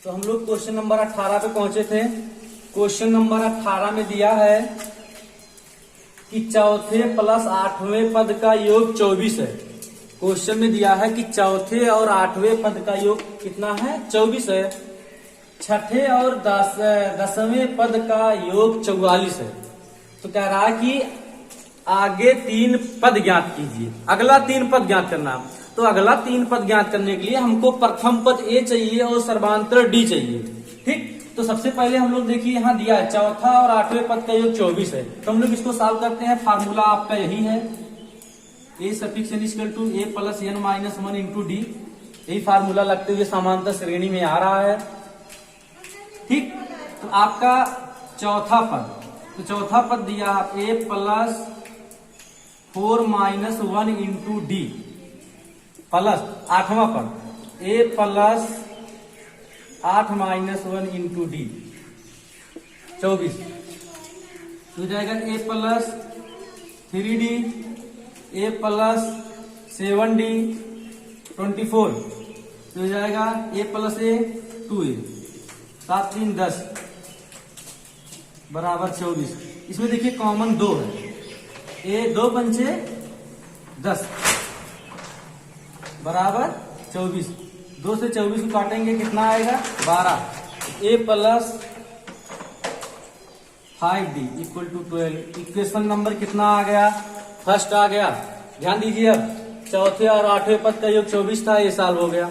तो हम लोग क्वेश्चन नंबर 18 पे पहुंचे थे। क्वेश्चन नंबर 18 में दिया है कि चौथे प्लस आठवें पद का योग 24 है। क्वेश्चन में दिया है कि चौथे और आठवें पद का योग कितना है, 24 है। छठे और दसवें पद का योग 44 है। तो कह रहा है कि आगे 3 पद ज्ञात कीजिए, अगला 3 पद ज्ञात करना। तो अगला 3 पद ज्ञात करने के लिए हमको प्रथम पद ए चाहिए और सर्वांतर डी चाहिए। ठीक, तो सबसे पहले हम लोग देखिए यहाँ दिया है चौथा और आठवें पद का योग 24 है। तो हम लोग इसको सॉल्व करते हैं। फार्मूला आपका यही है, a suffix n equal to a plus n minus 1 into d. यही फार्मूला लगते हुए समांतर श्रेणी में आ रहा है। ठीक, तो आपका चौथा पद, तो चौथा पद दिया a plus 4 minus 1 into d plus आठवां पद a plus 8 minus 1 into d 24 हो जाएगा। A plus 3d A plus 7d 24 हो जाएगा। ए प्लस ए 2a 7 3 10 बराबर 24। इसमें देखिए कॉमन 2 है, ए 2 पंचे 10 बराबर 24। 2 से 24 को काटेंगे कितना आएगा, 12। A plus 5d equal to 12। Equation number कितना आ गया, फर्स्ट आ गया। ध्यान दीजिए, अब चौथे और आठवें पद का योग 24 था, ये सॉल्व हो गया।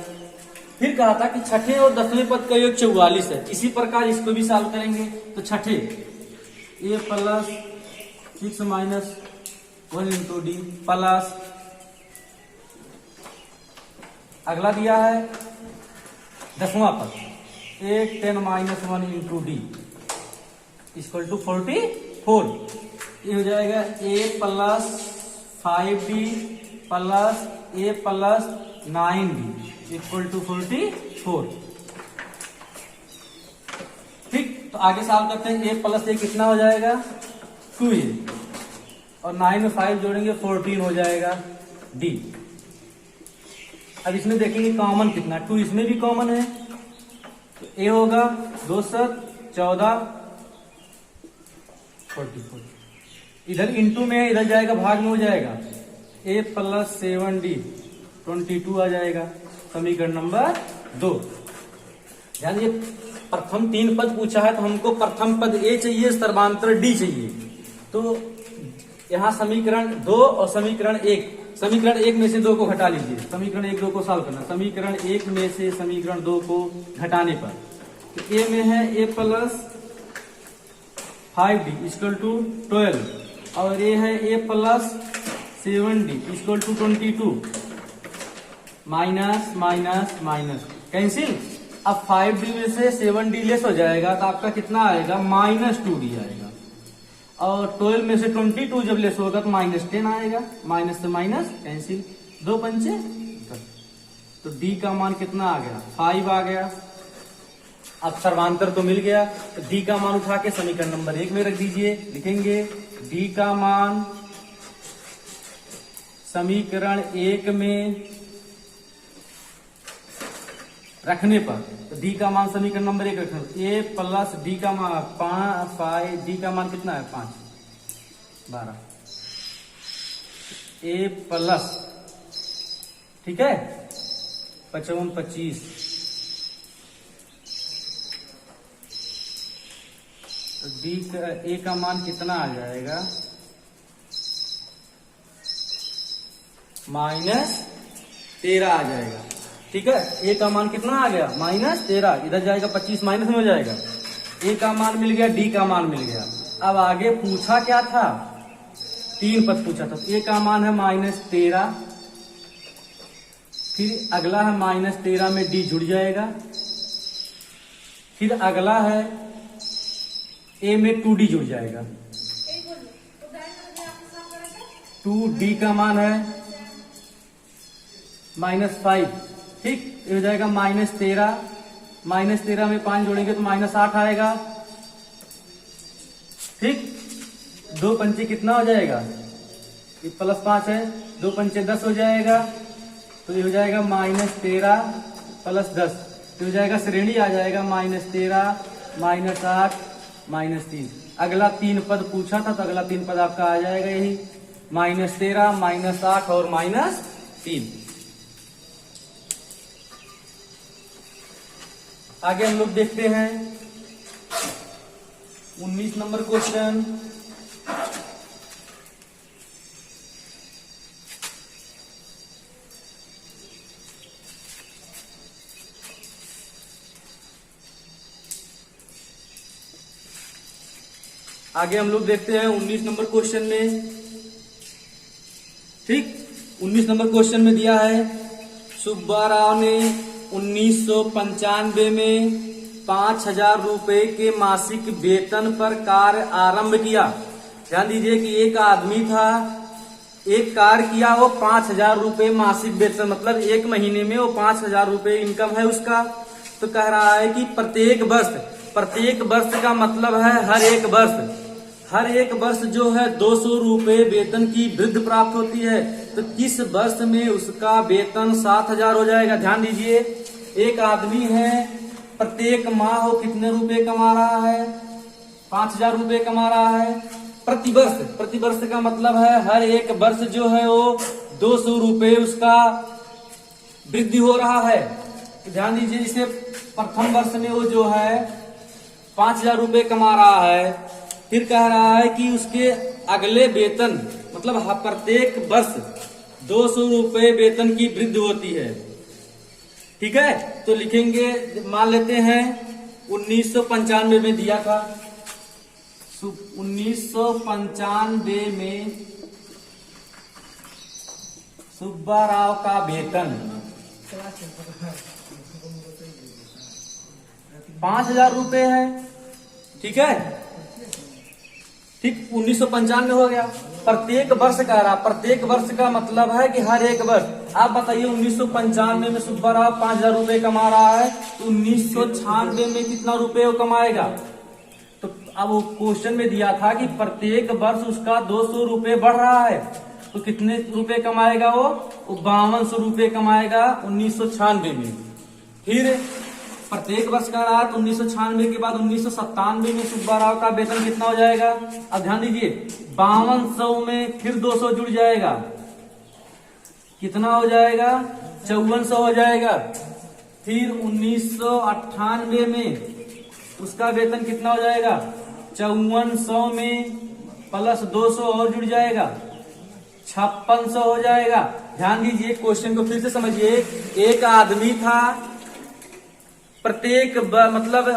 फिर कहा था कि छठे और दसवें पद का योग 44 है। इसी प्रकार इसको भी सॉल्व करेंगे। तो छठे a plus 6 minus 1 into d plus अगला दिया है दसवां पद a 10 minus 1 into d equal to 44। ये हो जाएगा a plus 5d plus a plus 9d equal to 44। ठीक, तो आगे सॉल्व करते हैं। ए प्लस ए कितना हो जाएगा, 2a और 9 में 5 जोड़ेंगे 14 हो जाएगा डी। अब इसमें देखेंगे कॉमन कितना, 2 इसमें भी कॉमन है। तो ए होगा 2 7 14 44। इधर इंटू में है, इधर जाएगा भाग में हो जाएगा। ए प्लस 7d 22 आ जाएगा। समीकरण नंबर 2। ध्यान ये प्रथम 3 पद पूछा है, तो हमको प्रथम पद ए चाहिए, सर्वांतर डी चाहिए। तो यहाँ समीकरण 2 और समीकरण 1, समीकरण 1 में से 2 को घटा लीजिए। समीकरण 1 2 को सॉल्व करना। समीकरण 1 में से समीकरण 2 को घटाने पर तो ए में है a plus 5d equal to 12 और ये है a plus 7d equal to 22। Minus minus minus cancel. अब 5d में से 7d लेस हो जाएगा तो आपका कितना आएगा, माइनस 2d आएगा। और 12 में से 22 जब लेस होगा तो माइनस 10 आएगा। माइनस से माइनस कैंसिल, 2 पंचे 10। तो d का मान कितना आ गया, 5 आ गया। अब सर्वांतर तो मिल गया, तो d का मान उठा के समीकरण नंबर 1 में रख दीजिए। लिखेंगे d का मान समीकरण 1 में रखने पर, तो d का मान समीकरण नंबर 1 रखना। a प्लस d का मान 5 d का मान कितना है, 5 12 a प्लस, ठीक है, 55 25। तो d का a का मान कितना आ जाएगा, -13 आ जाएगा। ठीक है, ए का मान कितना आ गया, -13। इधर जाएगा 25 माइनस में हो जाएगा। ए का मान मिल गया, डी का मान मिल गया। अब आगे पूछा क्या था, 3 पद पूछा था। ए का मान है -13, फिर अगला है -13 में डी जुड़ जाएगा। फिर अगला है ए में 2d जुड़ जाएगा। 2d का मान है -5। ठीक, ये हो जाएगा -13। -13 में 5 जोड़ेंगे तो -8 आएगा। ठीक, 2 पंचे कितना हो जाएगा, ये +5 है, 2 पंचे 10 हो जाएगा। तो ये हो जाएगा -13 + 10 तो हो जाएगा श्रेणी आ जाएगा -13, -8, -3। अगला 3 पद पूछा था तो अगला 3 पद आपका आ जाएगा यही -13, -8 और -3। आगे हम लोग देखते हैं 19 नंबर क्वेश्चन। आगे हम लोग देखते हैं 19 नंबर क्वेश्चन में। ठीक, 19 नंबर क्वेश्चन में दिया है सुब्बा राव ने 1995 में 5,000 रुपए के मासिक वेतन पर कार्य आरंभ किया। ध्यान दीजिए कि एक आदमी था, एक कार्य किया, वो 5,000 रुपए मासिक वेतन, मतलब एक महीने में वो 5,000 रुपए इनकम है उसका। तो कह रहा है कि प्रत्येक वर्ष का मतलब है हर एक वर्ष जो है 200 रुपए वेतन की वृद्धि प्राप्त होती है। तो किस वर्ष में उसका वेतन 7,000 हो जाएगा। ध्यान दीजिए, एक आदमी है, प्रत्येक माह वो कितने रुपए कमा रहा है, 5,000 रुपए कमा रहा है प्रतिवर्ष का मतलब है हर एक वर्ष जो है वो 200 रुपए उसका वृद्धि हो रहा है। तो ध्यान दीजिए, इसे प्रथम वर्ष में वो जो है 5,000 रुपए कमा रहा है, फिर कह रहा है कि उसके अगले वेतन मतलब प्रत्येक वर्ष 200 रुपए वेतन की वृद्धि होती है। ठीक है, तो लिखेंगे, मान लेते हैं 1995 में दिया था, 1995 में सुब्बा राव का वेतन 5,000 रुपए है। ठीक है, ठीक, 1995 हो गया। प्रत्येक वर्ष कह रहा, प्रत्येक वर्ष का मतलब है कि हर एक वर्ष। आप बताइए 1995 में सुब्बा राव 5,000 रुपए कमा रहा है, तो 1996 में कितना रुपए वो कमाएगा। तो अब वो क्वेश्चन में दिया था कि प्रत्येक वर्ष उसका 200 रुपए बढ़ रहा है, तो कितने रुपए कमाएगा वो 5200 रुपए कमाएगा 1996 में। फिर प्रत्येक वर्ष का रहा तो 1996 के बाद 1997 में सुब्बा राव का वेतन कितना हो जाएगा। अब ध्यान दीजिए, 5200 में फिर 200 जुड़ जाएगा, कितना हो जाएगा 5400 हो जाएगा। फिर 1998 में उसका वेतन कितना हो जाएगा 5400 में प्लस 200 और जुड़ जाएगा 5600 हो जाएगा। ध्यान दीजिए, क्वेश्चन को फिर से समझिए। एक आदमी था, प्रत्येक मतलब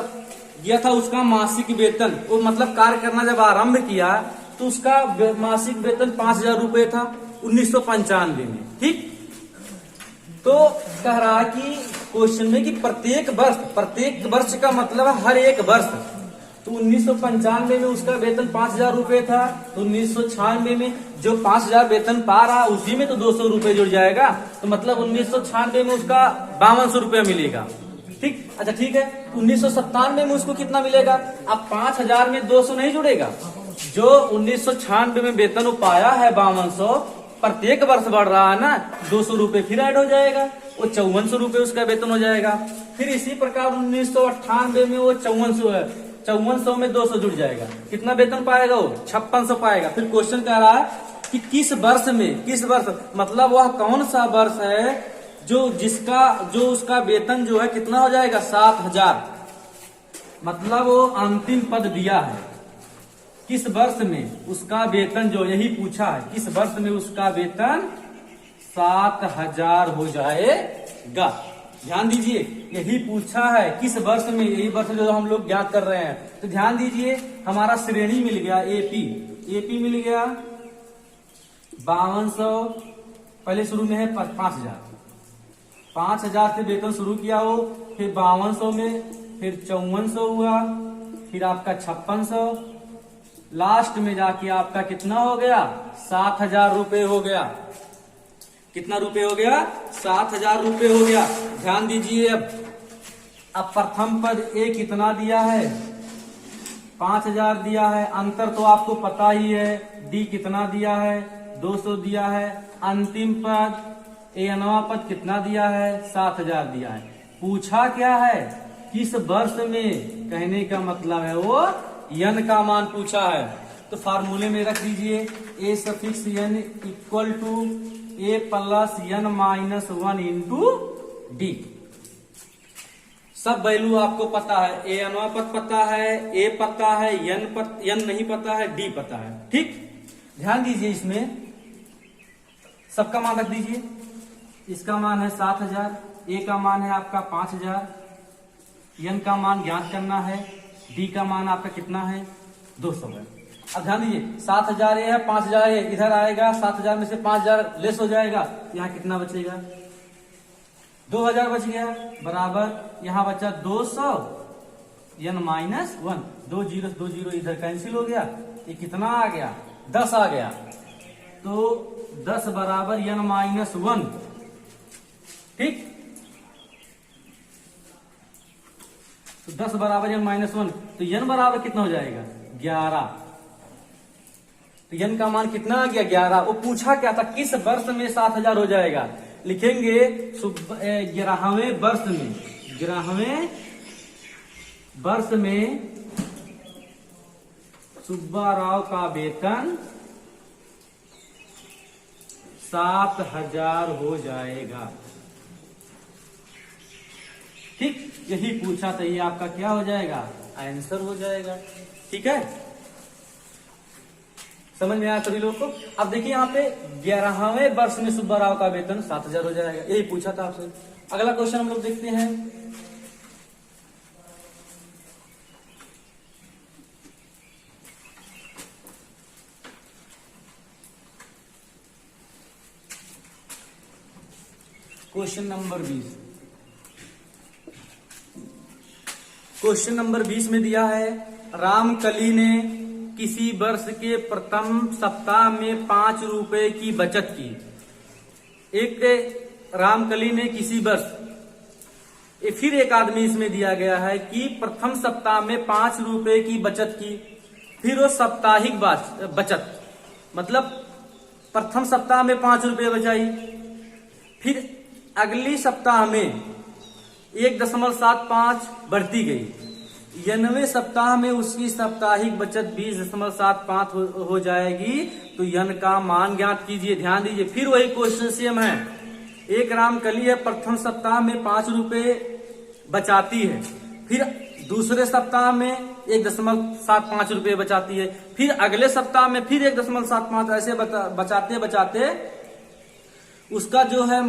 यह था उसका मासिक वेतन, वो मतलब कार्य करना जब आरंभ किया तो उसका मासिक वेतन 5,000 रुपए था 1995 में। ठीक, तो कह रहा कि क्वेश्चन में कि प्रत्येक वर्ष का मतलब है हर एक वर्ष। तो 1995 में उसका वेतन 5,000 रुपए था, तो 1996 में जो 5,000 वेतन पा रहा उसी में तो 200 रुपए जुड़ जाएगा, तो मतलब 1996 में उसका 5200 रुपया मिलेगा। ठीक, अच्छा ठीक है, 1997 में उसको कितना मिलेगा। अब 5,000 में 200 नहीं जुड़ेगा, जो 1996 में वेतन वो पाया है 5200, प्रत्येक वर्ष बढ़ रहा है ना, 200 रुपए फिर ऐड हो जाएगा, वो 5400 रुपए उसका वेतन हो जाएगा। फिर इसी प्रकार 1998 में वो 5400 है, 5400 में 200 जुड़ जाएगा, कितना वेतन पाएगा वो 5600 पाएगा। फिर क्वेश्चन कह रहा है कि किस वर्ष मतलब वह कौन सा वर्ष है जो उसका वेतन जो है कितना हो जाएगा 7,000, मतलब वो अंतिम पद दिया है। किस वर्ष में उसका वेतन जो यही पूछा है, किस वर्ष में उसका वेतन 7,000 हो जाएगा। ध्यान दीजिए, यही पूछा है किस वर्ष में, यही वर्ष जो हम लोग ज्ञात कर रहे हैं। तो ध्यान दीजिए, हमारा श्रेणी मिल गया एपी मिल गया 5200, पहले शुरू में है 5,000 से वेतन शुरू किया हो, फिर 5200 में, फिर 5400 हुआ, फिर आपका 5600, लास्ट में जाके आपका कितना हो गया 7,000 रुपए हो गया। कितना रुपए हो गया 7,000 रुपए हो गया। ध्यान दीजिए, अब प्रथम पद ए कितना दिया है 5,000 दिया है, अंतर तो आपको पता ही है, डी कितना दिया है 200 दिया है, अंतिम पद ए नवा पद कितना दिया है 7,000 दिया है। पूछा क्या है, किस वर्ष में, कहने का मतलब है वो यन का मान पूछा है। तो फार्मूले में रख दीजिए a suffix n equal to a plus n minus 1 into d. सब वैल्यू आपको पता है, ए अनवा पद पता है, ए पता है, यन नहीं पता है, डी पता है। ठीक, ध्यान दीजिए इसमें सबका मान रख दीजिए। इसका मान है 7000, ए का मान है आपका 5000, यन का मान ज्ञात करना है, डी का मान आपका कितना है 200 है। अब ध्यान दीजिए 7000 है 5000 है, इधर आएगा 7000 में से 5000 लेस हो जाएगा, यहाँ कितना बचेगा 2000 बच गया, बराबर यहाँ बचा 200 यन माइनस 1, 2 जीरो इधर कैंसिल हो गया, ये कितना आ गया 10 आ गया। तो 10 बराबर यन माइनस 1। ठीक, तो 10 बराबर यन माइनस 1, तो यन बराबर कितना हो जाएगा 11। तो यन का मान कितना आ गया 11। वो पूछा क्या था, किस वर्ष में 7000 हो जाएगा। लिखेंगे 11वें वर्ष में, 11वें वर्ष में सुब्बा राव का वेतन 7000 हो जाएगा। ठीक, यही पूछा था, ये आपका क्या हो जाएगा आंसर हो जाएगा। ठीक है, समझ में आया सभी लोग को। अब देखिए यहाँ पे 11वें वर्ष में सुब्बा राव का वेतन 7000 हो जाएगा, यही पूछा था आपसे। अगला क्वेश्चन हम लोग देखते हैं। Question number 20। क्वेश्चन नंबर 20 में दिया है, रामकली ने किसी वर्ष के प्रथम सप्ताह में 5 रुपए की बचत की। एक रामकली ने किसी वर्ष, फिर एक आदमी इसमें दिया गया है कि प्रथम सप्ताह में 5 रुपए की बचत की। फिर वो साप्ताहिक बचत, मतलब प्रथम सप्ताह में 5 रुपए बचाई, फिर अगली सप्ताह में 1.75 बढ़ती गई। 90वें सप्ताह में उसकी साप्ताहिक बचत 20.75 हो जाएगी। तो यन का मान ज्ञात कीजिए। ध्यान दीजिए, फिर वही क्वेश्चन सेम है। एक रामकली है, प्रथम सप्ताह में 5 रुपए बचाती है, फिर दूसरे सप्ताह में 1.75 रुपए बचाती है, फिर अगले सप्ताह में फिर 1.75, ऐसे बचाते बचाते उसका जो है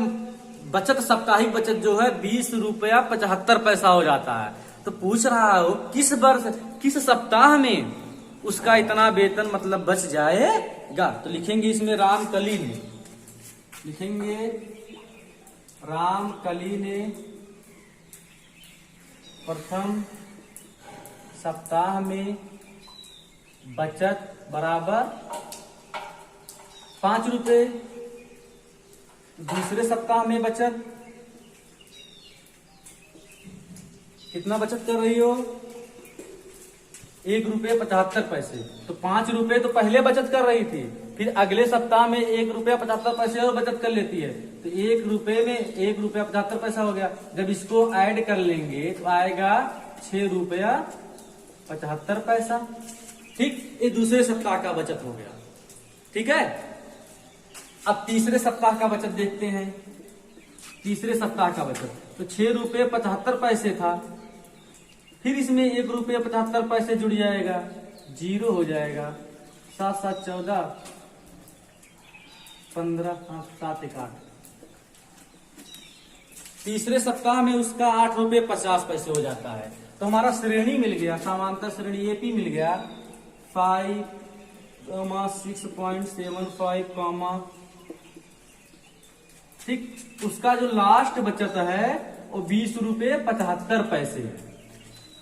बचत, साप्ताहिक बचत जो है 20 रुपया 75 पैसा हो जाता है। तो पूछ रहा हो किस वर्ष, किस सप्ताह में उसका इतना वेतन मतलब बच जाएगा। तो लिखेंगे इसमें रामकली ने, लिखेंगे रामकली ने प्रथम सप्ताह में बचत बराबर 5 रुपए, दूसरे सप्ताह में बचत कितना बचत कर रही हो 1 रुपये 75 पैसे। तो 5 रुपए तो पहले बचत कर रही थी, फिर अगले सप्ताह में 1 रुपया 75 पैसे और बचत कर लेती है। तो 1 रुपये में 1 रुपया 75 पैसा हो गया। जब इसको ऐड कर लेंगे तो आएगा 6 रुपया 75 पैसा। ठीक, ये दूसरे सप्ताह का बचत हो गया। ठीक है, अब तीसरे सप्ताह का बचत देखते हैं। तीसरे सप्ताह का बचत तो 6 रुपये 75 पैसे था, फिर इसमें 1 रुपये 75 पैसे जुड़ जाएगा, 0 हो जाएगा। 7 7 14 15 7 1 8। तीसरे सप्ताह में उसका 8 रुपये 50 पैसे हो जाता है। तो हमारा श्रेणी मिल गया, समांतर श्रेणी एपी मिल गया 5, 6.75, ठीक। उसका जो लास्ट बचत है वो 20 रुपये 75 पैसे।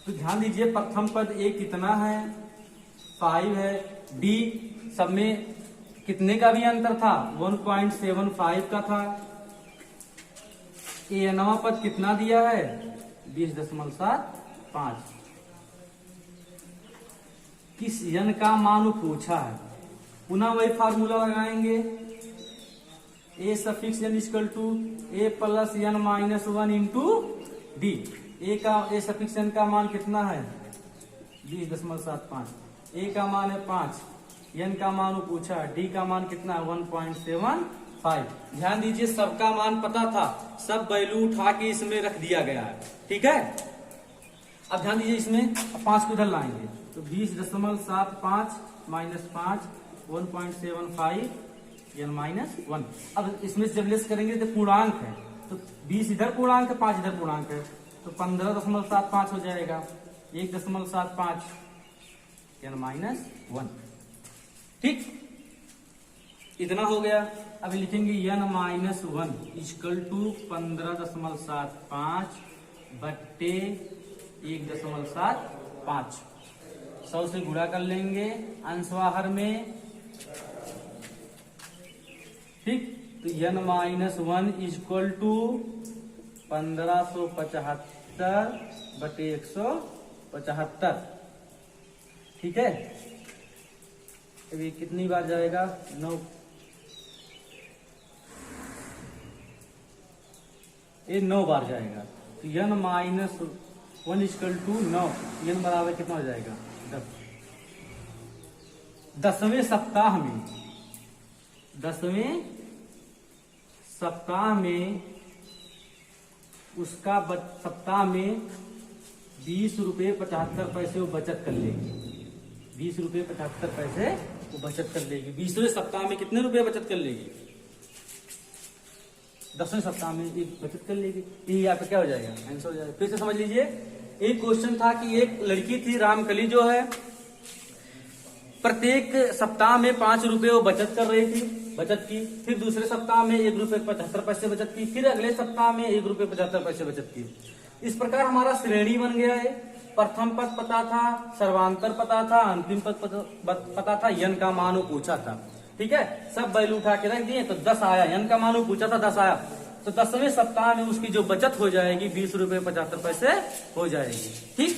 तो ध्यान दीजिए प्रथम पद ए कितना है 5 है, डी सब में कितने का भी अंतर था 1.75 का था। ए नवा पद कितना दिया है 20.75। किस यन का मान पूछा है, पुनः वही फार्मूला लगाएंगे a suffix n equal to a plus n minus 1 into d. A suffix n का मान कितना है 20.75, ए का मान है 5, एन का मान वो पूछा, डी का मान कितना है 1.75। ध्यान दीजिए सबका मान पता था, सब वैल्यू उठा के इसमें रख दिया गया है, ठीक है। अब ध्यान दीजिए इसमें 5 को इधर लाएंगे तो 20.75 माइनस 5 1.75 एन माइनस 1। अब इसमें जब लेस करेंगे तो पूर्णांक है, तो 20 इधर पूर्णांक है 5 इधर पूर्णांक है, तो 15.75 हो जाएगा 1.75 एन माइनस 1। ठीक, इतना हो गया। अब लिखेंगे एन माइनस 1 इक्वल टू 15.75 बट्टे 1.75, 100 से गुणा कर लेंगे अंशवाहर में। ठीक, तो एन माइनस 1 इक्वल टू 1575 बटे 175। ठीक है, अभी कितनी बार जाएगा 9, ये 9 बार जाएगा। तो n minus 1 equal to 9, n बराबर कितना हो जाएगा 10। 10वें सप्ताह में उसका सप्ताह में 20 रुपये 75 पैसे वो बचत कर लेगी। 20 रुपये 75 पैसे वो बचत कर लेगी। 20वें सप्ताह में कितने रुपए बचत कर लेगी 10वें सप्ताह में एक बचत कर लेगी। ये यहाँ पे क्या हो जाएगा आंसर हो जाएगा। फिर से समझ लीजिए, एक क्वेश्चन था कि एक लड़की थी रामकली जो है, प्रत्येक सप्ताह में 5 रुपए वो बचत कर रही थी, बचत की। फिर दूसरे सप्ताह में 1 रुपये 75 पैसे बचत की, फिर अगले सप्ताह में 1 रुपये 75 पैसे बचत की। इस प्रकार हमारा श्रेणी बन गया है। प्रथम पद पता था, सर्वांतर पता था, अंतिम पद पता था, यन का मान वो पूछा था। ठीक है, सब वैल्यू उठा के रख दिए तो 10 आया, यन का मान वो पूछा था 10 आया। तो 10वें सप्ताह में उसकी जो बचत हो जाएगी 20 रुपये 75 पैसे हो जाएगी। ठीक,